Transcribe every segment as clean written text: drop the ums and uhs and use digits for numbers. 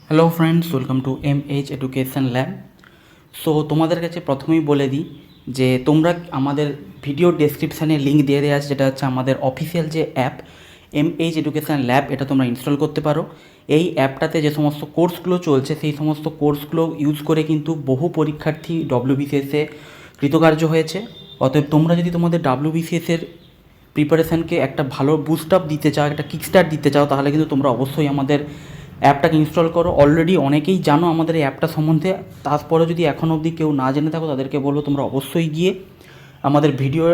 Hello friends, welcome to MH education lab. So তোমাদের কাছে প্রথমেই বলে দিই যে তোমরা আমাদের ভিডিও ডেসক্রিপশানে লিঙ্ক দিয়ে দেওয়া আছে, যেটা হচ্ছে আমাদের অফিসিয়াল যে অ্যাপ MH এডুকেশন ল্যাব, এটা তোমরা ইনস্টল করতে পারো। এই অ্যাপটাতে যে সমস্ত কোর্সগুলো চলছে সেই সমস্ত কোর্সগুলো ইউজ করে কিন্তু বহু পরীক্ষার্থী WBCS-এ কৃতকার্য হয়েছে। অতএব তোমরা যদি তোমাদের WBCS-এর প্রিপারেশানকে একটা ভালো বুস্ট আপ দিতে চাও, একটা কিকস্টার্ট দিতে চাও, তাহলে কিন্তু তোমরা অবশ্যই আমাদের অ্যাপটাকে ইনস্টল করো। অলরেডি অনেকেই জানো আমাদের এই অ্যাপটা সম্বন্ধে, তারপরে যদি এখনও অবধি কেউ না জেনে থাকো তাদেরকে বলবো তোমরা অবশ্যই গিয়ে আমাদের ভিডিও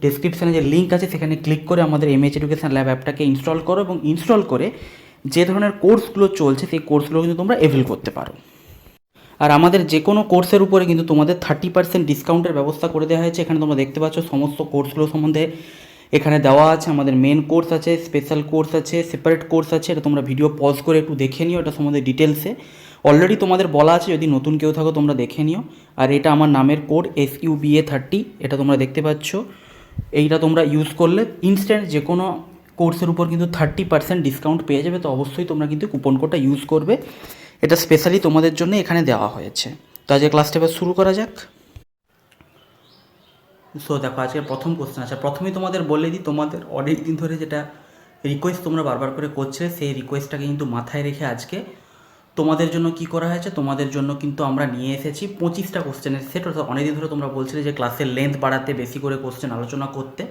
ডেসক্রিপশানে যে লিঙ্ক আছে সেখানে ক্লিক করে আমাদের MH এডুকেশন ল্যাব অ্যাপটাকে ইনস্টল করো, এবং ইনস্টল করে যে ধরনের কোর্সগুলো চলছে সেই কোর্সগুলো কিন্তু তোমরা এভেল করতে পারো। আর আমাদের যে কোনো কোর্সের উপরে কিন্তু তোমাদের 30% ডিসকাউন্টের ব্যবস্থা করে দেওয়া হয়েছে। এখানে তোমরা দেখতে পাচ্ছ সমস্ত কোর্সগুলো সম্বন্ধে এখানে দেওয়া আছে। আমাদের মেন কোর্স আছে, স্পেশাল কোর্স আছে, সেপারেট কোর্স আছে। এটা তোমরা ভিডিও পজ করে একটু দেখে নিও, এটা সম্বন্ধে ডিটেলসে অলরেডি তোমাদের বলা আছে। যদি নতুন কেউ থাকো তোমরা দেখে নিও। আর এটা আমার নামের কোড SUBA30, এটা তোমরা দেখতে পাচ্ছ। এইটা তোমরা ইউজ করলে ইনস্ট্যান্ট যে কোনো কোর্সের উপর কিন্তু 30% ডিসকাউন্ট পেয়ে যাবে। তো অবশ্যই তোমরা কিন্তু কুপন কোডটা ইউজ করবে, এটা স্পেশালি তোমাদের জন্য এখানে দেওয়া হয়েছে। তো আজকে ক্লাসটা এবার শুরু করা যাক। সো দেখো, আজকে প্রথম কোশ্চেন আছে। প্রথমেই তোমাদের বলে দিই, তোমাদের অনেক দিন ধরে যেটা রিকোয়েস্ট তোমরা বারবার করে করছে, সেই রিকোয়েস্টটাকে কিন্তু মাথায় রেখে আজকে তোমাদের জন্য কি করা হয়েছে, তোমাদের জন্য কিন্তু আমরা নিয়ে এসেছি 25টা কোশ্চেনের সেট। অর্থাৎ অনেকদিন ধরে তোমরা বলছিলে যে ক্লাসের লেন্থ বাড়াতে, বেশি করে কোশ্চেন আলোচনা করতে।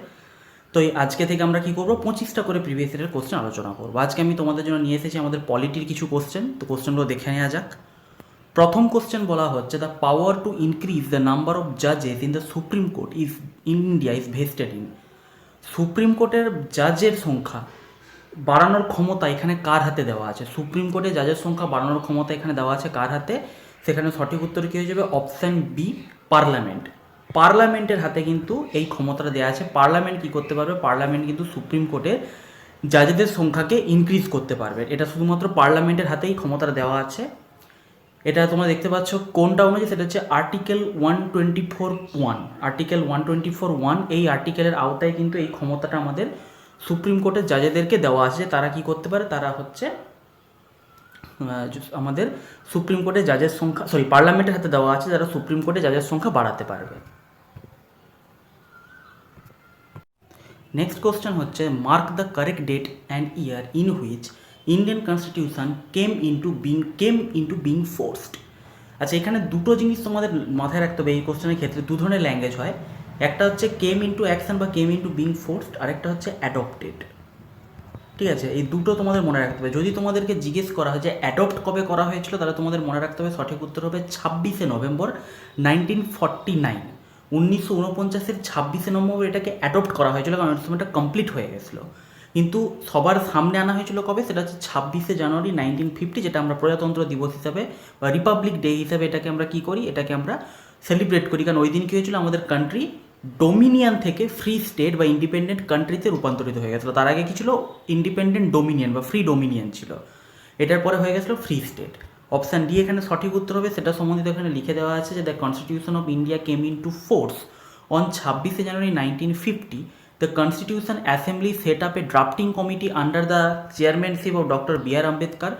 তো এই আজকে থেকে আমরা কী করবো, 25টা করে প্রিভিয়াস ইয়ারের কোশ্চেন আলোচনা করবো। আজকে আমি তোমাদের জন্য নিয়ে এসেছি আমাদের পলিটির কিছু কোশ্চেন। তো কোশ্চেনগুলো দেখে নেওয়া যাক। প্রথম কোশ্চেন বলা হচ্ছে, the power to increase the number of জাজেস in the supreme court is India is vested in. Supreme কোর্টের জাজের সংখ্যা বাড়ানোর ক্ষমতা এখানে কার হাতে দেওয়া আছে? সুপ্রিম কোর্টে জাজের সংখ্যা বাড়ানোর ক্ষমতা এখানে দেওয়া আছে কার হাতে? সেখানে সঠিক উত্তর কী হয়ে যাবে? Option B, parliament. পার্লামেন্টের হাতে কিন্তু এই ক্ষমতাটা দেওয়া আছে। পার্লামেন্ট কী করতে পারবে? পার্লামেন্ট কিন্তু সুপ্রিম কোর্টের জাজেদের সংখ্যাকে ইনক্রিজ করতে পারবে। এটা শুধুমাত্র পার্লামেন্টের হাতেই ক্ষমতাটা দেওয়া আছে। এটা তোমরা দেখতে পাচ্ছ কোনটা অনুযায়ী, সেটা হচ্ছে আর্টিকেল 124(1). আর্টিকেল 124(1) এই আর্টিকেলের আওতায় কিন্তু এই ক্ষমতাটা আমাদের সুপ্রিম কোর্টের জাজেদেরকে দেওয়া আছে। তারা কি করতে পারে? তারা হচ্ছে আমাদের সুপ্রিম কোর্টের জাজের সংখ্যা, পার্লামেন্টের হাতে দেওয়া আছে, যারা সুপ্রিম কোর্টের জাজের সংখ্যা বাড়াতে পারবে। নেক্সট কোশ্চেন হচ্ছে, mark the correct date and year in which Indian constitution came into being forced. আচ্ছা, এখানে দুটো জিনিস তোমাদের মাথায় রাখতে হবে। এই কোশ্চেনের ক্ষেত্রে দু ধরনের ল্যাঙ্গুয়েজ হয়। একটা হচ্ছে কেম ইন্টু অ্যাকশন বা কেম ইন্টু বিং ফোর্সড, আর একটা হচ্ছে অ্যাডপ্টেড। ঠিক আছে, এই দুটো তোমাদের মনে রাখতে হবে। যদি তোমাদেরকে জিজ্ঞেস করা হয় যে অ্যাডপ্ট কবে করা হয়েছিল, তাহলে তোমাদের মনে রাখতে হবে সঠিক উত্তর হবে 26শে নভেম্বর 1949। 1949-এর 26শে নভেম্বর এটাকে অ্যাডপ্ট করা হয়েছিল, কারণ ওই সময়টা কমপ্লিট হয়ে গেছিলো। কিন্তু সবার সামনে আনা হয়েছিল কবে? সেটা হচ্ছে 26শে জানুয়ারি 1950, যেটা আমরা প্রজাতন্ত্র দিবস হিসাবে বা রিপাবলিক ডে হিসাবে এটাকে আমরা কী করি, এটাকে আমরা সেলিব্রেট করি। কারণ ওই দিন কী হয়েছিল, আমাদের কান্ট্রি ডোমিনিয়ন থেকে ফ্রি স্টেট বা ইন্ডিপেন্ডেন্ট কান্ট্রিতে রূপান্তরিত হয়ে গেছিলো। তার আগে কি ছিল? ইন্ডিপেন্ডেন্ট ডোমিনিয়ন বা ফ্রি ডোমিনিয়ন ছিল। এটার পরে হয়ে গেছিলো ফ্রি স্টেট। অপশান ডি এখানে সঠিক উত্তর হবে। সেটা সম্বন্ধিত এখানে লিখে দেওয়া আছে যে the constitution of India came into force on 26শে January 1950. The Constitution Assembly set up a drafting committee under the chairmanship of Dr. B.R. Ambedkar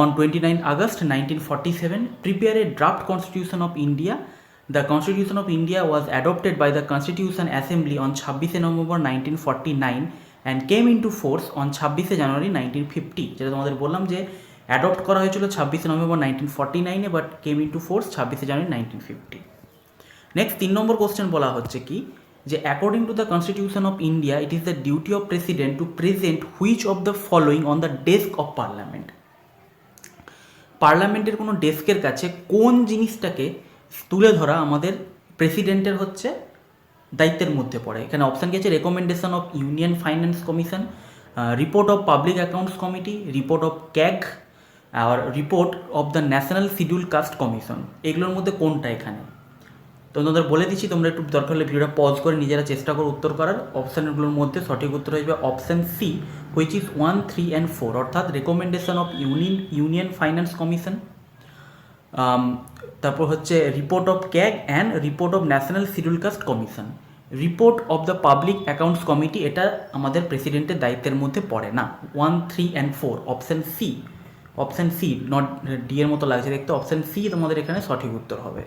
on 29 August 1947. Prepare a draft Constitution of India. The Constitution of India was adopted by the Constitution Assembly on 26শে November 1949 and came into force on 26শে January 1950. যেটা তোমাদের বললাম যে adopt করা হয়েছিল 26শে নভেম্বর 1949-এ, বাট কেম ইন্টু ফোর্স 26শে জানুয়ারি 1950। নেক্সট 3 নম্বর কোশ্চেন বলা হচ্ছে কি, যে according to the constitution of India it is the duty of president to present which of the following on the desk of parliament. পার্লামেন্টের কোনো ডেস্কের কাছে কোন জিনিসটাকে তুলে ধরা আমাদের প্রেসিডেন্টের হচ্ছে দায়িত্বের মধ্যে পড়ে? এখানে অপশান কি আছে? Recommendation of union finance commission, report of public accounts committee, report of CAG, আর report of the national scheduled caste commission. এগুলোর মধ্যে কোনটা এখানে? তো তোমাদের বলে দিচ্ছি, তোমরা একটু দরকার হলে ভিডিওটা পজ করে নিজেরা চেষ্টা করো উত্তর করার। অপশানগুলোর মধ্যে সঠিক উত্তর হয়ে যাবে option C, which is 1, 3 and 4, অর্থাৎ recommendation of union finance commission, তারপর হচ্ছে report of CAG and report of national scheduled caste commission. Report of the public accounts committee এটা আমাদের প্রেসিডেন্টের দায়িত্বের মধ্যে পড়ে না। 1, 3 and 4, option C option C, not D এর মতো লাগছে দেখতে, অপশান সি তোমাদের এখানে সঠিক উত্তর হবে।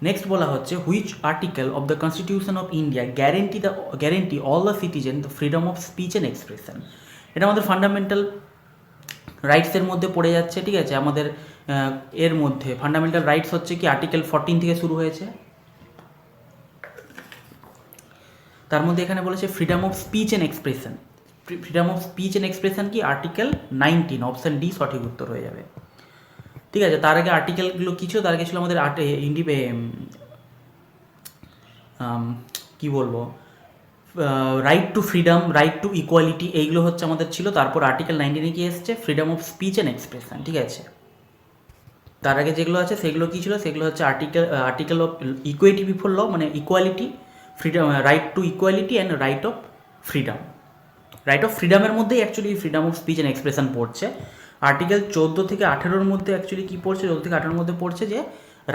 নেক্সট বলা হচ্ছে which article of the constitution of India guarantee all the citizen the freedom of speech and expression. এটা আমাদের ফান্ডামেন্টাল রাইটসের মধ্যে পড়ে যাচ্ছে, ঠিক আছে। আমাদের এর মধ্যে ফান্ডামেন্টাল রাইটস হচ্ছে কি আর্টিকেল 14 থেকে শুরু হয়েছে, তার মধ্যে এখানে বলেছে freedom of speech and expression. Freedom of speech and expression কি আর্টিকেল 19, অপশান ডি সঠিক উত্তর হয়ে যাবে, ঠিক আছে। তার আগে আর্টিকেলগুলো কি ছিল, তার আগে ছিল আমাদের কি বলবো, right two freedom, right to equality, এইগুলো হচ্ছে আমাদের ছিল। তারপর আর্টিকেল 19 কি এসছে freedom of speech and expression, ঠিক আছে। তার আগে যেগুলো আছে সেগুলো কী ছিল, সেগুলো হচ্ছে article of equity before law, মানে equality, freedom, right to equality and right of freedom. Right of ফ্রিডমের মধ্যেই actually freedom of speech and expression পড়ছে। আর্টিকেল 14 থেকে 18-র মধ্যে অ্যাকচুয়ালি কী পড়ছে, 14 থেকে 18-র মধ্যে পড়ছে যে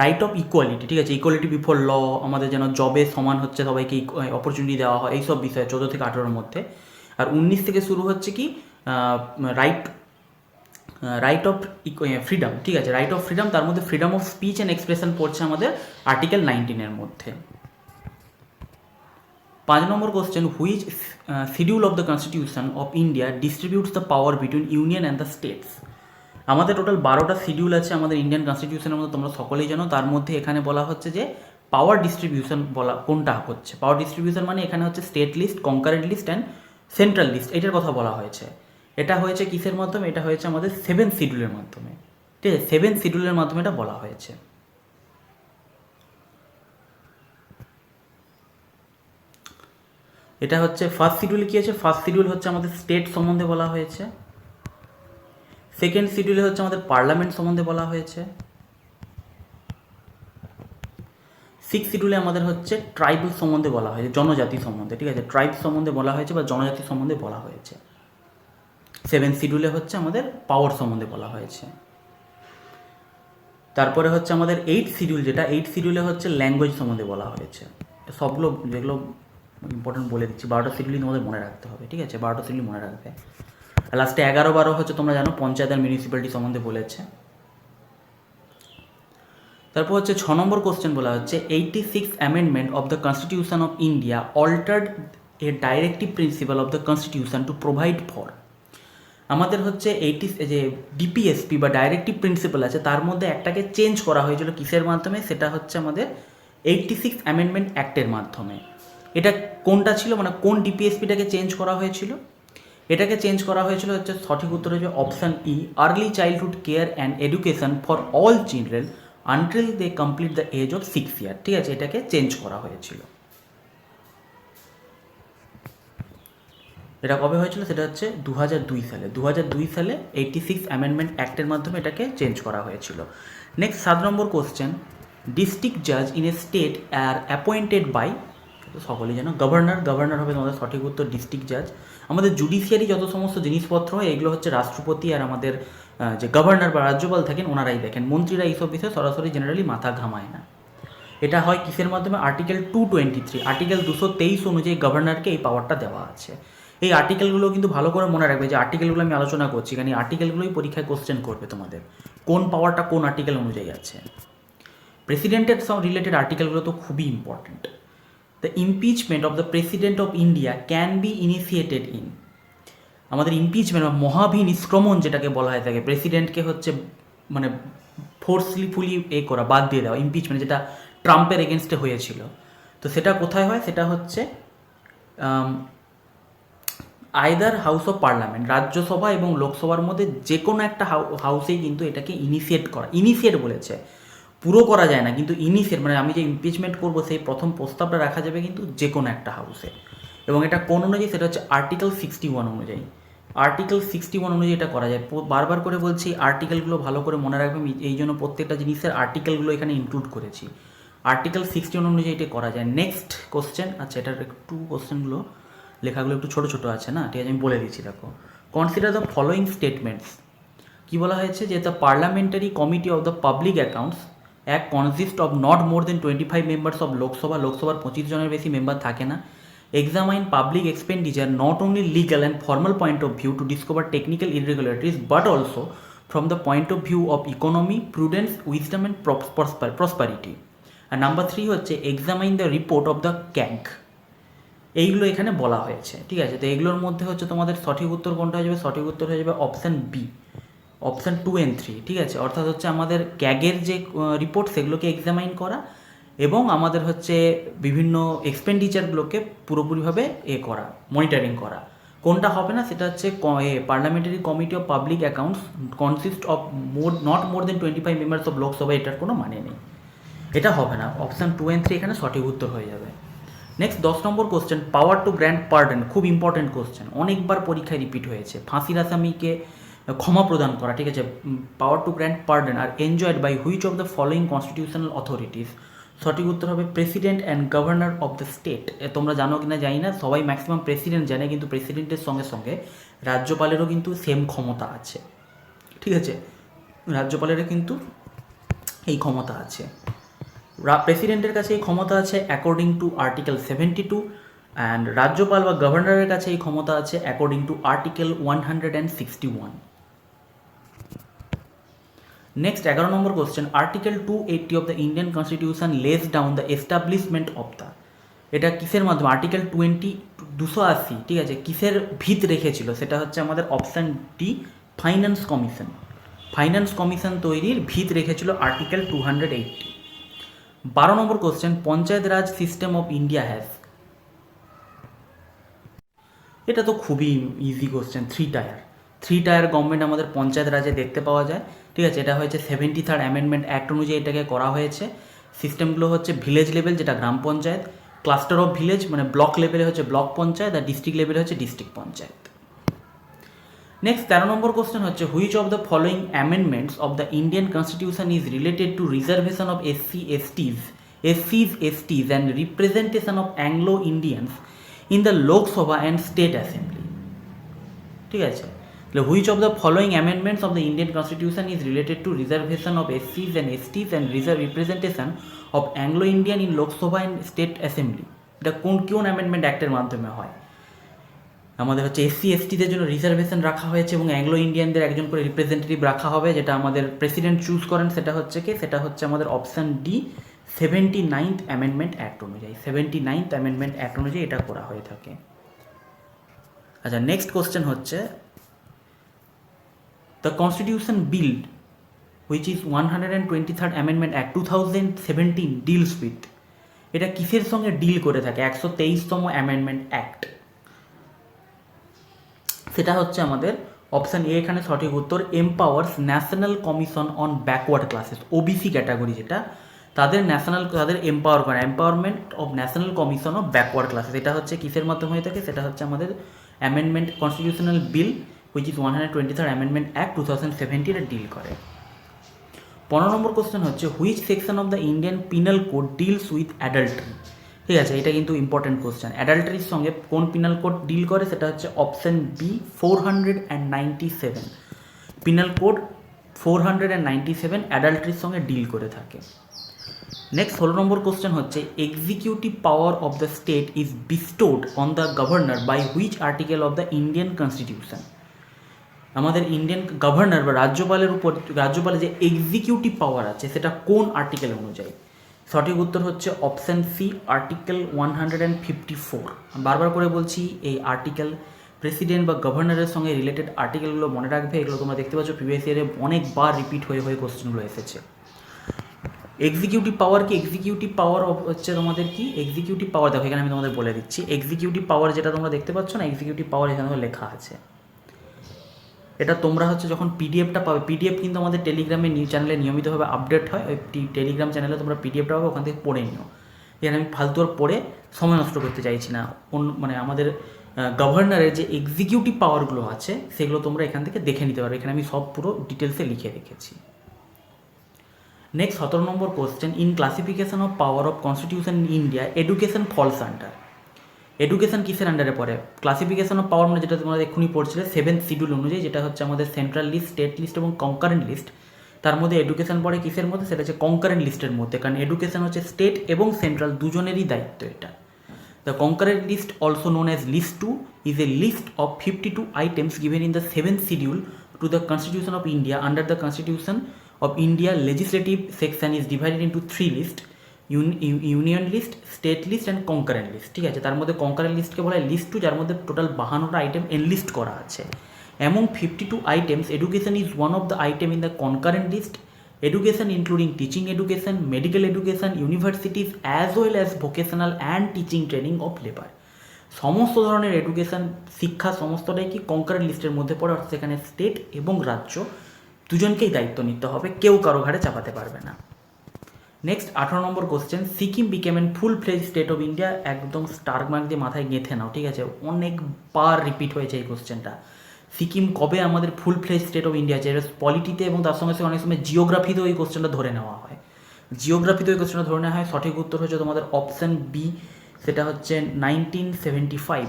রাইট অফ ইকুয়ালিটি, ঠিক আছে। ইকুয়ালিটি বিফোর ল, আমাদের যেন জবে সমান হচ্ছে সবাইকে অপরচুনিটি দেওয়া হয়, এইসব বিষয়ে 14 থেকে 18-র মধ্যে। আর 19 থেকে শুরু হচ্ছে কি রাইট অফ ফ্রিডম, ঠিক আছে, রাইট অফ ফ্রিডম। তার মধ্যে freedom of speech and expression পড়ছে আমাদের আর্টিকেল 19-এর মধ্যে। 5 number question, which schedule of the constitution of India distributes the power between union and the states. আমাদের টোটাল 12টা শিডিউল আছে আমাদের ইন্ডিয়ান কনস্টিটিউশনের মধ্যে, তোমরা সকলেই জানো। তার মধ্যে এখানে বলা হচ্ছে যে পাওয়ার ডিস্ট্রিবিউশন বলা কোনটা হচ্ছে। পাওয়ার ডিস্ট্রিবিউশন মানে এখানে হচ্ছে state list, concurrent list and central list, এটার কথা বলা হয়েছে। এটা হয়েছে কিসের মাধ্যমে, এটা হয়েছে আমাদের 7 শিডিউলের মাধ্যমে, ঠিক আছে। 7 শিডিউলের মাধ্যমে এটা বলা হয়েছে। এটা হচ্ছে ফার্স্ট শিডিউলে কী আছে, ফার্স্ট শিডিউল হচ্ছে আমাদের স্টেট সম্বন্ধে বলা হয়েছে। সেকেন্ড শিডিউলে হচ্ছে আমাদের পার্লামেন্ট সম্বন্ধে বলা হয়েছে। 6 শিডিউলে আমাদের হচ্ছে ট্রাইবাল সম্বন্ধে বলা হয়েছে, জনজাতি সম্বন্ধে, ঠিক আছে। ট্রাইব সম্বন্ধে বলা হয়েছে বা জনজাতি সম্বন্ধে বলা হয়েছে। 7 শিডিউলে হচ্ছে আমাদের পাওয়ার সম্বন্ধে বলা হয়েছে। তারপরে হচ্ছে আমাদের 8 শিডিউল, যেটা 8 শিডিউলে হচ্ছে ল্যাঙ্গুয়েজ সম্বন্ধে বলা হয়েছে। সবগুলো যেগুলো ইম্পর্টেন্ট বলে দিচ্ছি, 12টা শিডিউলই তোমাদের মনে রাখতে হবে, ঠিক আছে। 12টা শিডিউল মনে রাখবে। লাস্টে 11-12 হচ্ছে তোমরা জানো পঞ্চায়েত আর মিউনিসিপ্যালিটি সম্বন্ধে বলেছে। তারপর হচ্ছে 6 নম্বর কোশ্চেন বলা হচ্ছে 86 amendment of the constitution of India altered A directive principle of the constitution to provide for. আমাদের হচ্ছে যে ডিপিএসপি বা ডাইরেক্টিভ প্রিন্সিপাল আছে, তার মধ্যে একটাকে চেঞ্জ করা হয়েছিল কিসের মাধ্যমে, সেটা হচ্ছে আমাদের 86 অ্যামেন্ডমেন্ট অ্যাক্টের মাধ্যমে। এটা কোনটা ছিল, মানে কোন ডিপিএসপিটাকে চেঞ্জ করা হয়েছিল, এটাকে চেঞ্জ করা হয়েছিল হচ্ছে সঠিক উত্তর হচ্ছে option E, early childhood care and education for all children until they complete the age of 6 year, ঠিক আছে। এটাকে চেঞ্জ করা হয়েছিল। এটা কবে হয়েছিল, সেটা হচ্ছে 2002 সালে। 2002 সালে 86 অ্যামেন্ডমেন্ট অ্যাক্টের মাধ্যমে এটাকে চেঞ্জ করা হয়েছিল। নেক্সট 7 নম্বর কোশ্চেন, ডিস্ট্রিক্ট জাজ in a state are appointed by, সকলেই জানো গভর্নর হবে তোমাদের সঠিক উত্তর, ডিস্ট্রিক্ট জাজ। আমাদের জুডিশিয়ারি যত সমস্ত জিনিসপত্র হয় এগুলো হচ্ছে রাষ্ট্রপতি আর আমাদের যে গভর্নর বা রাজ্যপাল থাকেন ওনারাই দেখেন, মন্ত্রীরা এইসব বিষয়ে সরাসরি জেনারেলি মাথা ঘামায় না। এটা হয় কিসের মাধ্যমে, আর্টিকেল 223, আর্টিকেল 223 অনুযায়ী গভর্নরকে এই পাওয়ারটা দেওয়া আছে। এই আর্টিকেলগুলো কিন্তু ভালো করে মনে রাখবে, যে আর্টিকেলগুলো আমি আলোচনা করছি কারণ এই আর্টিকেলগুলোই পরীক্ষায় কোশ্চেন করবে তোমাদের, কোন পাওয়ারটা কোন আর্টিকেল অনুযায়ী আছে। প্রেসিডেন্টের সব রিলেটেড আর্টিকেলগুলো তো খুবই important. The impeachment of the president of India can be initiated in, আমাদের ইমপিচমেন্ট বা মহাভিনিষ্ক্রমণ যেটাকে বলা হয় থাকে, প্রেসিডেন্টকে হচ্ছে মানে ফোর্সফুলি করা, বাদ দিয়ে দেওয়া, ইমপিচমেন্ট যেটা ট্রাম্পের এগেনস্টে হয়েছিল। তো সেটা কোথায় হয়, সেটা হচ্ছে either house of parliament, Rajya Sabha এবং লোকসভার মধ্যে যে কোনো একটা হাউসেই কিন্তু এটাকে ইনিশিয়েট বলেছে, পুরো করা যায় না কিন্তু ইনিশিয়েট, মানে আমি যে ইমপিচমেন্ট করবো সেই প্রথম প্রস্তাবটা রাখা যাবে কিন্তু যে কোনো একটা হাউসে। এবং এটা কোন অনুযায়ী, সেটা হচ্ছে আর্টিকেল 61 অনুযায়ী। আর্টিকেল 61 অনুযায়ী এটা করা যায়। বারবার করে বলছি আর্টিকেলগুলো ভালো করে মনে রাখবেন, এই জন্য প্রত্যেকটা জিনিসের আর্টিকেলগুলো এখানে ইনক্লুড করেছি। আর্টিকেল 61 অনুযায়ী এটা করা যায়। নেক্সট কোশ্চেন, আচ্ছা এটার একটু কোশ্চেনগুলো লেখাগুলো একটু ছোটো ছোটো আছে না, ঠিক আছে, আমি বলে দিচ্ছি। দেখো, কনসিডার দ্য ফলোয়িং স্টেটমেন্টস। কী বলা হয়েছে, যে the parliamentary committee of the public accounts consist of not more than 25 members of লোকসভার 25 জনের বেশি মেম্বার থাকে না। examine public expenditure not only legal and formal point of view to discover technical irregularities but also from the point of view of economy, prudence, wisdom and prosperity. আর number 3 হচ্ছে examine the report of the CAG. এইগুলো এখানে বলা হয়েছে, ঠিক আছে। তো এইগুলোর মধ্যে হচ্ছে তোমাদের সঠিক উত্তর কোনটা হয়ে যাবে? সঠিক উত্তর হয়ে যাবে অপশান বি, অপশান 2 and 3, ঠিক আছে। অর্থাৎ হচ্ছে আমাদের ক্যাগের যে রিপোর্ট সেগুলোকে এক্সামাইন করা এবং আমাদের হচ্ছে বিভিন্ন এক্সপেন্ডিচারগুলোকে পুরোপুরিভাবে করা, মনিটরিং করা। কোনটা হবে না সেটা হচ্ছে parliamentary committee of public accounts consist of not more than 25 members of Lok Sabha, এটার কোনো মানে নেই, এটা হবে না। অপশান 2 and 3 এখানে সঠিক উত্তর হয়ে যাবে। Next 10 number question, power to grant pardon, খুব ইম্পর্টেন্ট কোশ্চেন, অনেকবার পরীক্ষায় রিপিট হয়েছে। ফাঁসির আসামিকে ক্ষমা প্রদান করা, ঠিক আছে। Power to grant pardon are enjoyed by which of the following constitutional authorities? সঠিক উত্তর হবে president and governor of the state. তোমরা জানো কিনা জানি না, সবাই ম্যাক্সিমাম প্রেসিডেন্ট জানে, কিন্তু প্রেসিডেন্টের সঙ্গে সঙ্গে রাজ্যপালেরও কিন্তু সেম ক্ষমতা আছে, ঠিক আছে। রাজ্যপালেরও কিন্তু এই ক্ষমতা আছে, প্রেসিডেন্টের কাছে এই ক্ষমতা আছে অ্যাকর্ডিং টু আর্টিকেল 72 অ্যান্ড রাজ্যপাল বা গভর্নরের কাছে এই ক্ষমতা আছে according to article 161। Next 11 number question, article 280 of the Indian constitution less down the establishment of the, এটা কিসের মাধ্যমে? আর্টিকেল 280, ঠিক আছে, কিসের ভিত রেখেছিল? সেটা হচ্ছে আমাদের option D, finance commission. Finance commission তৈরির ভিত রেখেছিল article 280। 12 number question, panchayat Raj system of India has, এটা তো খুবই ইজি কোশ্চেন, 3 টায়ার গভর্নমেন্ট আমাদের পঞ্চায়েত রাজে দেখতে পাওয়া যায়, ঠিক আছে। এটা হয়েছে 73rd অ্যামেন্ডমেন্ট অ্যাক্ট অনুযায়ী এটাকে করা হয়েছে। সিস্টেমগুলো হচ্ছে ভিলেজ লেভেল, যেটা গ্রাম পঞ্চায়েত, ক্লাস্টার অফ ভিলেজ মানে ব্লক লেভেলে হচ্ছে ব্লক পঞ্চায়েত, আর ডিস্ট্রিক্ট লেভেলে হচ্ছে ডিস্ট্রিক্ট পঞ্চায়েত। নেক্সট 13 নম্বর কোশ্চেন হচ্ছে, which of the following amendments of the Indian constitution is related to reservation of SCs and representation of Anglo Indians in the Lok Sabha and state assembly, ঠিক আছে। তাহলে which of the following amendments of the Indian constitution is related to reservation of SCs and STs and representation of Anglo Indian in Lok Sabha and state assembly? এটা কোন amendment অ্যাক্টের মাধ্যমে হয়? আমাদের হচ্ছে SC/STদের জন্য রিজার্ভেশন রাখা হয়েছে এবং অ্যাংলো ইন্ডিয়ানদের একজন করে রিপ্রেজেন্টেটিভ রাখা হবে, যেটা আমাদের প্রেসিডেন্ট চুজ করেন। সেটা হচ্ছে কি? সেটা হচ্ছে আমাদের option D, 79th amendment act অনুযায়ী। 79th অ্যামেন্ডমেন্ট অ্যাক্ট অনুযায়ী এটা করা হয়ে থাকে। আচ্ছা, নেক্সট কোশ্চেন হচ্ছে, the constitution bill which is 123rd amendment act 2017 deals with, এটা কিসের সঙ্গে ডিল করে থাকে? 123তম অ্যামেন্ডমেন্ট অ্যাক্ট, সেটা হচ্ছে আমাদের অপশান এ এখানে সঠিক উত্তর, empowers national commission on backward classes, OBC category, যেটা তাদের এম্পাওয়ার করা, empowerment of national commission of backward classes. এটা হচ্ছে কিসের মাধ্যমে হয়ে থাকে? সেটা হচ্ছে আমাদের amendment constitutional bill which is 123rd amendment act 2017 deal করে। 15 নম্বর কোশ্চেন হচ্ছে, which section of the Indian penal code deals with adultery? ঠিক আছে, এটা কিন্তু ইম্পর্টেন্ট কোশ্চেন। অ্যাডাল্টারির সঙ্গে কোন পিনাল কোড ডিল করে? সেটা হচ্ছে অপশান বি, 497। পিনাল কোড 497 অ্যাডাল্টারির সঙ্গে ডিল করে থাকে। নেক্সট 16 নম্বর কোশ্চেন হচ্ছে, executive power of the state is bestowed on the governor by which article of the Indian constitution? আমাদের ইন্ডিয়ান গভর্নর বা রাজ্যপালের যে এক্সিকিউটিভ পাওয়ার আছে সেটা কোন আর্টিকেল অনুযায়ী? সঠিক উত্তর হচ্ছে অপশান সি, আর্টিকেল 154। বারবার করে বলছি, এই আর্টিকেল প্রেসিডেন্ট বা গভর্নরের সঙ্গে রিলেটেড আর্টিকেলগুলো মনে রাখবে। এগুলো তোমরা দেখতে পাচ্ছ প্রিভিয়াস ইয়ারে অনেকবার রিপিট হয়ে কোশ্চেনগুলো এসেছে। এক্সিকিউটিভ পাওয়ার কি? এক্সিকিউটিভ পাওয়ার হচ্ছে তোমাদের কি? এক্সিকিউটিভ পাওয়ার দেখো এখানে আমি তোমাদের বলে দিচ্ছি। এক্সিকিউটিভ পাওয়ার যেটা তোমরা দেখতে পাচ্ছ না, এক্সিকিউটিভ পাওয়ার এখানে লেখা আছে। এটা তোমরা হচ্ছে যখন পিডিএফটা পাবে, পিডিএফ কিন্তু আমাদের টেলিগ্রামে চ্যানেলে নিয়মিতভাবে আপডেট হয়। ওই টেলিগ্রাম চ্যানেলে তোমরা পিডিএফটা পাবে, ওখান থেকে পড়ে নিও। এখানে আমি ফালতু আর পড়ে সময় নষ্ট করতে চাইছি না। মানে আমাদের গভর্নরের যে এক্সিকিউটিভ পাওয়ারগুলো আছে সেগুলো তোমরা এখান থেকে দেখে নিতে পারবে। এখানে আমি সব পুরো ডিটেলসে লিখে রেখেছি। Next 17 number question, in classification of power of constitution in India education false under? Education কিসের আন্ডারে পড়ে? ক্লাসিফিকেশন অফ পাওয়ার মানে যেটা তোমরা এক্ষুনি পড়ছিলে 7th শিডিউল অনুযায়ী, যেটা হচ্ছে আমাদের সেন্ট্রাল লিস্ট, স্টেট লিস্ট এবং কনকারেন্ট লিস্ট। তার মধ্যে এডুকেশন পড়ে কিসের মধ্যে? সেটা হচ্ছে কনকারেন্ট লিস্টের মধ্যে, কারণ এডুকেশন হচ্ছে স্টেট এবং সেন্ট্রাল দুজনেরই দায়িত্ব এটা। The concurrent list, also known as List 2, is a list of 52 items given in the 7th schedule to the Constitution of India. Under the Constitution of India, legislative section is divided into 3 lists: union list, state list and concurrent list. ঠিক আছে, তার মধ্যে concurrent লিস্টকে বলা হয় list 2, যার মধ্যে total 52টা item enlist করা আছে। Among 52 items, education is one of the item in the concurrent list. Education including teaching education, medical education, universities as well as vocational and teaching training of labor. সমস্ত ধরনের education, শিক্ষা সমস্তটাই কি concurrent লিস্টের মধ্যে পড়ে, অর্থাৎ সেখানে স্টেট এবং রাজ্য দুজনকেই দায়িত্ব নিতে হবে, কেউ কারো ঘাড়ে চাপাতে পারবে না। Next 18 number question, Sikkim became N full ফ্লেজ state of India. একদম স্টার মার্ক দিয়ে মাথায় গেঁথে নাও, ঠিক আছে, অনেকবার রিপিট হয়েছে এই কোশ্চেনটা। সিকিম কবে আমাদের ফুল ফ্লেজ স্টেট অফ ইন্ডিয়া আছে? এটা পলিটিতে এবং তার সঙ্গে সঙ্গে অনেক সময় জিওগ্রাফিতেও এই কোশ্চেনটা ধরে নেওয়া হয়। জিওগ্রাফিতেও এই কোশ্চেনটা ধরে নেওয়া হয়। সঠিক উত্তর হচ্ছে তোমাদের অপশান বি, সেটা হচ্ছে 1975।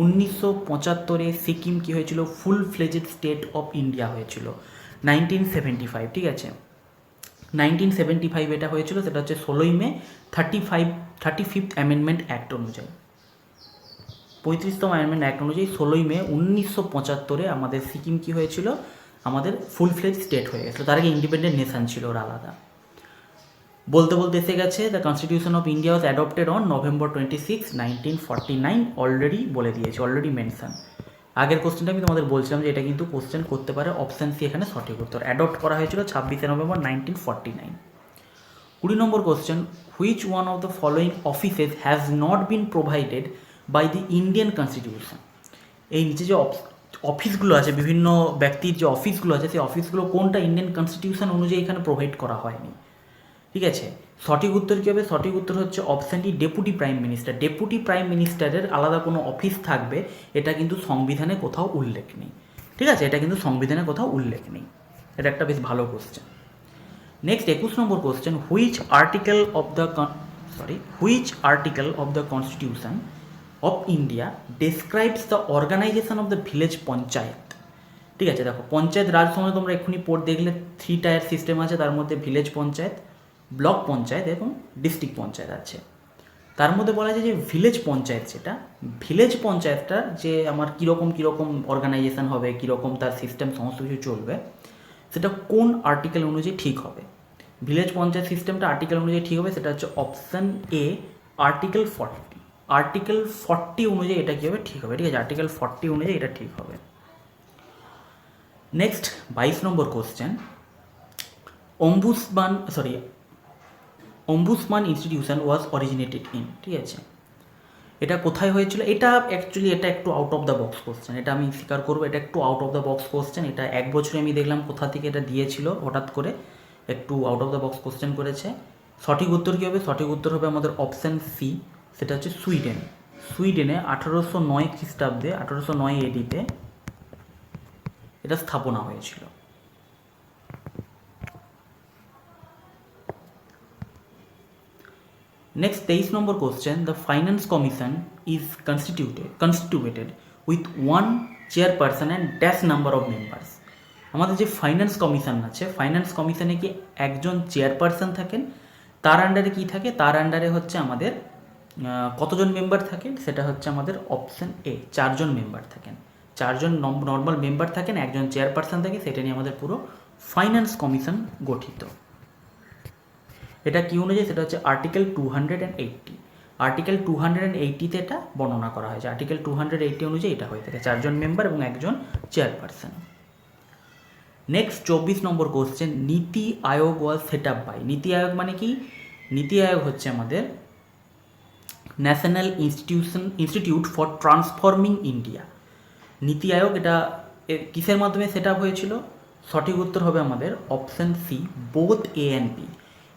1975 সিকিম কী হয়েছিল? Full fledged state of India হয়েছিল 1975। ঠিক আছে, 1975 এটা হয়েছিল, সেটা হচ্ছে 16ই মে 35th অ্যামেন্ডমেন্ট অ্যাক্ট অনুযায়ী, 35তম অ্যামেন্ডমেন্ট অ্যাক্ট অনুযায়ী 16ই মে 1975 আমাদের সিকিম কী হয়েছিল? আমাদের ফুল ফ্লেজ স্টেট হয়ে গেছিলো। তার আগে ইন্ডিপেন্ডেন্ট নেশান ছিল, ওরা আলাদা। বলতে বলতে এসে গেছে, the constitution of India was adopted on November 26, 1949। Already বলে দিয়েছি, অলরেডি মেনশন। আগের কোশ্চেনটা আমি তোমাদের বলছিলাম যে এটা কিন্তু কোশ্চেন করতে পারে, অপশান সি এখানে সঠিক উত্তর। অ্যাডপ্ট করা হয়েছিল 26 November 1949। 20 number question, which one of the following offices has not been provided by the Indian constitution? এই নিচে যে অফিসগুলো আছে, বিভিন্ন ব্যক্তির যে অফিসগুলো আছে, সেই অফিসগুলো কোনটা ইন্ডিয়ান কনস্টিটিউশন অনুযায়ী এখানে প্রোভাইড করা হয়নি? ঠিক আছে, সঠিক উত্তর কী হবে? সঠিক উত্তর হচ্ছে অপশানটি deputy prime minister. Deputy prime মিনিস্টারের আলাদা কোনো অফিস থাকবে, এটা কিন্তু সংবিধানে কোথাও উল্লেখ নেই। ঠিক আছে, এটা কিন্তু সংবিধানে কোথাও উল্লেখ নেই। এটা একটা বেশ ভালো question. Next 21 number question, which article of the constitution of India describes the organization of the village panchayat? ঠিক আছে, দেখো পঞ্চায়েত রাজ সম্বন্ধে তোমরা এক্ষুনি দেখলে 3 টায়ার সিস্টেম আছে, তার মধ্যে ভিলেজ পঞ্চায়েত, ব্লক পঞ্চায়েত এবং ডিস্ট্রিক্ট পঞ্চায়েত আছে। তার মধ্যে বলা যায় যে ভিলেজ পঞ্চায়েত, যেটা ভিলেজ পঞ্চায়েতটা যে আমার কীরকম অর্গানাইজেশন হবে, কীরকম তার সিস্টেম সমস্ত কিছু চলবে, সেটা কোন আর্টিকেল অনুযায়ী ঠিক হবে? ভিলেজ পঞ্চায়েত সিস্টেমটা আর্টিকেল অনুযায়ী ঠিক হবে, সেটা হচ্ছে অপশান এ, আর্টিকেল 40। আর্টিকেল 40 অনুযায়ী এটা কী হবে? ঠিক হবে। ঠিক আছে, আর্টিকেল 40 অনুযায়ী এটা ঠিক হবে। Next 22 number question, ombudsman institution was originated in. ঠিক আছে, এটা কোথায় হয়েছিল? এটা অ্যাকচুয়ালি এটা একটু out of the box question, এটা আমি স্বীকার করবো, এটা একটু out of the box question. এটা এক বছরে আমি দেখলাম কোথা থেকে এটা দিয়েছিল, হঠাৎ করে একটু out of the box question করেছে। সঠিক উত্তর কী হবে? সঠিক উত্তর হবে আমাদের অপশান সি, সেটা হচ্ছে সুইডেন। সুইডেনে 1809 খ্রিস্টাব্দে, 1809 এডিতে এটা স্থাপনা হয়েছিল। Next 23 number question, the finance commission is constituted with 1 chairperson and dash number of members. আমাদের যে ফাইন্যান্স কমিশন আছে, ফাইন্যান্স কমিশনে কি একজন চেয়ারপারসন থাকেন, তার আন্ডারে কি থাকে? তার আন্ডারে হচ্ছে আমাদের কতজন মেম্বার থাকেন? সেটা হচ্ছে আমাদের অপশান এ, 4 জন মেম্বার থাকেন। 4 জন নর্মাল মেম্বার থাকেন, একজন চেয়ারপারসন থাকে, সেটা নিয়ে আমাদের পুরো ফাইন্যান্স কমিশন গঠিত। এটা কী অনুযায়ী? সেটা হচ্ছে আর্টিকেল 280। আর্টিকেল 280তে এটা বর্ণনা করা হয়েছে। আর্টিকেল 280 অনুযায়ী এটা হয়ে থাকে, 4 জন মেম্বার এবং একজন চেয়ারপারসন। নেক্সট 24 নম্বর কোশ্চেন, নীতি আয়োগ ওয়াজ সেট আপ বাই। নীতি আয়োগ মানে কি? নীতি আয়োগ হচ্ছে আমাদের national institute for transforming India. নীতি আয়োগ এটা কিসের মাধ্যমে সেট আপ হয়েছিল? সঠিক উত্তর হবে আমাদের option C, both A and B.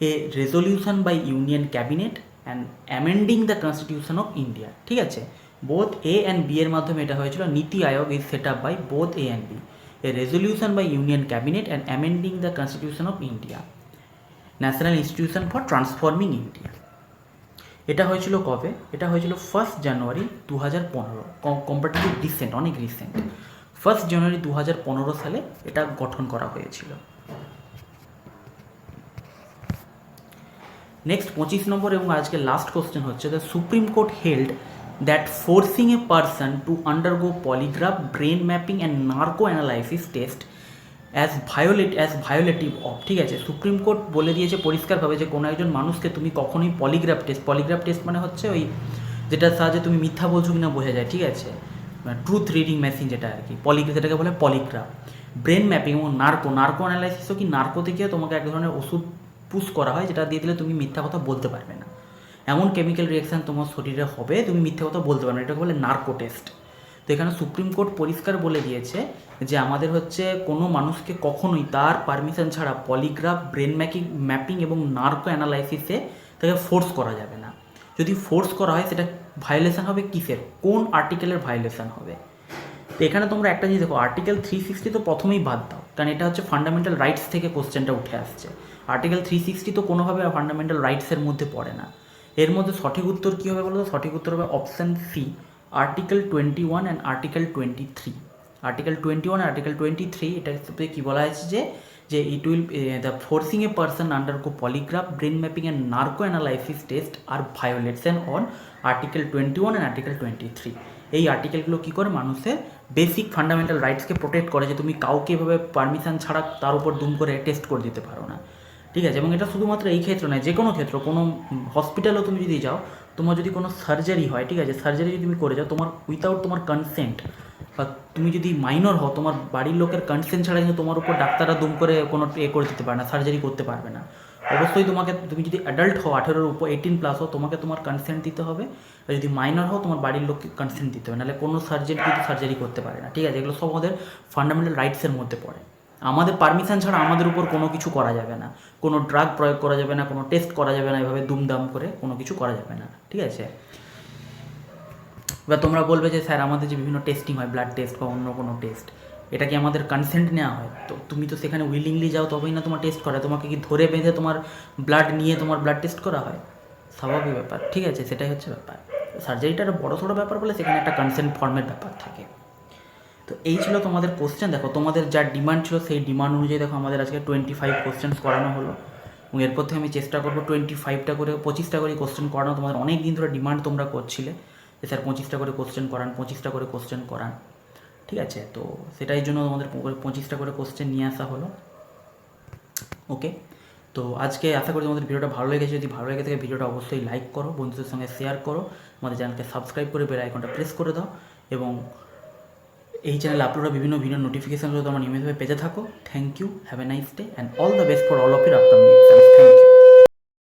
A resolution by union cabinet and amending the constitution of India. ঠিক আছে, বোথ এ অ্যান্ড বি এর মাধ্যমে এটা হয়েছিল। NITI Aayog is set up by both A and B, A resolution by union cabinet and amending the constitution of India, national institution for transforming India. এটা হয়েছিল কবে? এটা হয়েছিল 1 জানুয়ারি 2015। কম্পারেটিভলি রিসেন্ট, অনেক রিসেন্ট। 1 জানুয়ারি 2015 সালে এটা গঠন করা হয়েছিল। নেক্সট 25 নম্বর এবং আজকে লাস্ট কোশ্চেন হচ্ছে, the supreme court held that forcing a person to undergo polygraph, brain mapping and narco analysis test as violative of, ঠিক আছে, সুপ্রিম কোর্ট বলে দিয়েছে পরিষ্কারভাবে যে কোনো একজন মানুষকে তুমি কখনোই পলিগ্রাফ টেস্ট মানে হচ্ছে ওই যেটার সাহায্যে তুমি মিথ্যা বলছো কিনা বোঝা যায়, ঠিক আছে, ট্রুথ রিডিং মেশিন যেটা আর কি, যেটাকে বলে পলিগ্রাফ, ব্রেন ম্যাপিং এবং নার্কো অ্যানালাইসিসও কি, নার্কোতে গিয়ে তোমাকে এক ধরনের ওষুধ পুশ করা হয় যেটা দিয়ে দিলে তুমি মিথ্যা কথা বলতে পারবে না, এমন কেমিক্যাল রিয়াকশান তোমার শরীরে হবে তুমি মিথ্যা কথা বলতে পারবে না, এটাকে বলে নার্কো টেস্ট। তো এখানে সুপ্রিম কোর্ট পরিষ্কার বলে দিয়েছে যে আমাদের হচ্ছে কোনো মানুষকে কখনোই তার পারমিশন ছাড়া পলিগ্রাফ, ব্রেন ম্যাপিং এবং নার্কো অ্যানালাইসিসে তাকে ফোর্স করা যাবে না। যদি ফোর্স করা হয় সেটা ভায়োলেশন হবে কিসের, কোন আর্টিকেলের ভায়োলেশন হবে। তো এখানে তোমরা একটা জিনিস দেখো, আর্টিকেল 360 তো প্রথমেই বাদ দাও, কারণ এটা হচ্ছে ফান্ডামেন্টাল রাইটস থেকে কোশ্চেনটা উঠে আসছে। আর্টিকেল 360 তো কোনোভাবে ফান্ডামেন্টাল রাইটসের মধ্যে পড়ে না। এর মধ্যে সঠিক উত্তর কী হবে বলো তো? সঠিক উত্তর হবে option C, article 21 and article 23। Article 21 আর আর্টিকেল 23 এটার সাথে কী বলা হয়েছে যে it will the forcing a person undergo polygraph, brain mapping and narco analysis test আর violation on article 21 and article 23। এই আর্টিকেলগুলো কী করে মানুষের বেসিক ফান্ডামেন্টাল রাইটসকে প্রোটেক্ট করে, যে তুমি কাউকে এভাবে পারমিশন ছাড়া তার উপর দুম করে টেস্ট করে দিতে পারো না, ঠিক আছে। এবং এটা শুধুমাত্র এই ক্ষেত্রে নয়, যে কোনো ক্ষেত্র, কোনো হসপিটালেও তুমি যদি যাও, তোমার যদি কোনো সার্জারি হয়, ঠিক আছে, সার্জারি যদি তুমি করে যাও তোমার উইথাউট তোমার কনসেন্ট, বা তুমি যদি মাইনর হও, তোমার বাড়ির লোকের কনসেন্ট ছাড়া কিন্তু তোমার উপর ডাক্তাররা দুম করে কোনো করে দিতে পারে না, সার্জারি করতে পারবে না। অবশ্যই তুমি যদি অ্যাডাল্ট হও, 18-এর উপর 18+ হও, তোমাকে তোমার কনসেন্ট দিতে হবে। আর যদি মাইনর হও তোমার বাড়ির লোককে কনসেন্ট দিতে হবে, নাহলে কোনো সার্জেন্ট কিন্তু সার্জারি করতে পারে না, ঠিক আছে। এগুলো সব আমাদের ফান্ডামেন্টাল রাইটসের মধ্যে পড়ে। আমাদের পারমিশন ছাড়া আমাদের উপর কোনো কিছু করা যাবে না, কোনো ড্রাগ প্রয়োগ করা যাবে না, কোনো টেস্ট করা যাবে না, এভাবে দুমদাম করে কোনো কিছু করা যাবে না, ঠিক আছে। এবার তোমরা বলবে যে স্যার আমাদের যে বিভিন্ন টেস্টিং হয়, ব্লাড টেস্ট বা অন্য কোনো টেস্ট, এটা কি আমাদের কনসেন্ট নেওয়া হয়? তো তুমি তো সেখানে উইলিংলি যাও, তবেই না তোমার টেস্ট করা হয়। তোমাকে কি ধরে বেঁধে তোমার ব্লাড নিয়ে তোমার ব্লাড টেস্ট করা হয়? স্বাভাবিক ব্যাপার, ঠিক আছে, সেটাই হচ্ছে ব্যাপার। সার্জারিটা একটা বড়ো সড়ো ব্যাপার বলে সেখানে একটা কনসেন্ট ফর্মের ব্যাপার থাকে। তো এই ছিল তোমাদের কোশ্চেন। দেখো তোমাদের যা ডিমান্ড ছিল সেই ডিমান্ড অনুযায়ী দেখো আমাদের আজকে 25 কোশ্চেন্স করানো হলো, এবং এরপর থেকে আমি চেষ্টা করবো 25টা করে 25টা করে কোশ্চেন করানো। তোমাদের অনেক দিন ধরে ডিমান্ড তোমরা করছিলে যে স্যার 25টা করে কোশ্চেন করান, 25টা করে কোশ্চেন করান, ঠিক আছে। তো সেটাই জন্য তোমাদের 25টা করে কোশ্চেন নিয়ে আসা হলো। ওকে, তো আজকে আশা করি তোমাদের ভিডিওটা ভালো লেগেছে। যদি ভালো লেগে থাকে ভিডিওটা অবশ্যই লাইক করো, বন্ধুদের সঙ্গে শেয়ার করো, আমাদের চ্যানেলকে সাবস্ক্রাইব করে বেল আইকনটা প্রেস করে দাও, এবং এই চ্যানেলে আপলোড বিভিন্ন ভিডিও নোটিফিকেশানগুলো তোমরা নিয়মিতভাবে পেতে থাকো। Thank you, have a nice day and all the best for all of your upcoming exams. Thank you.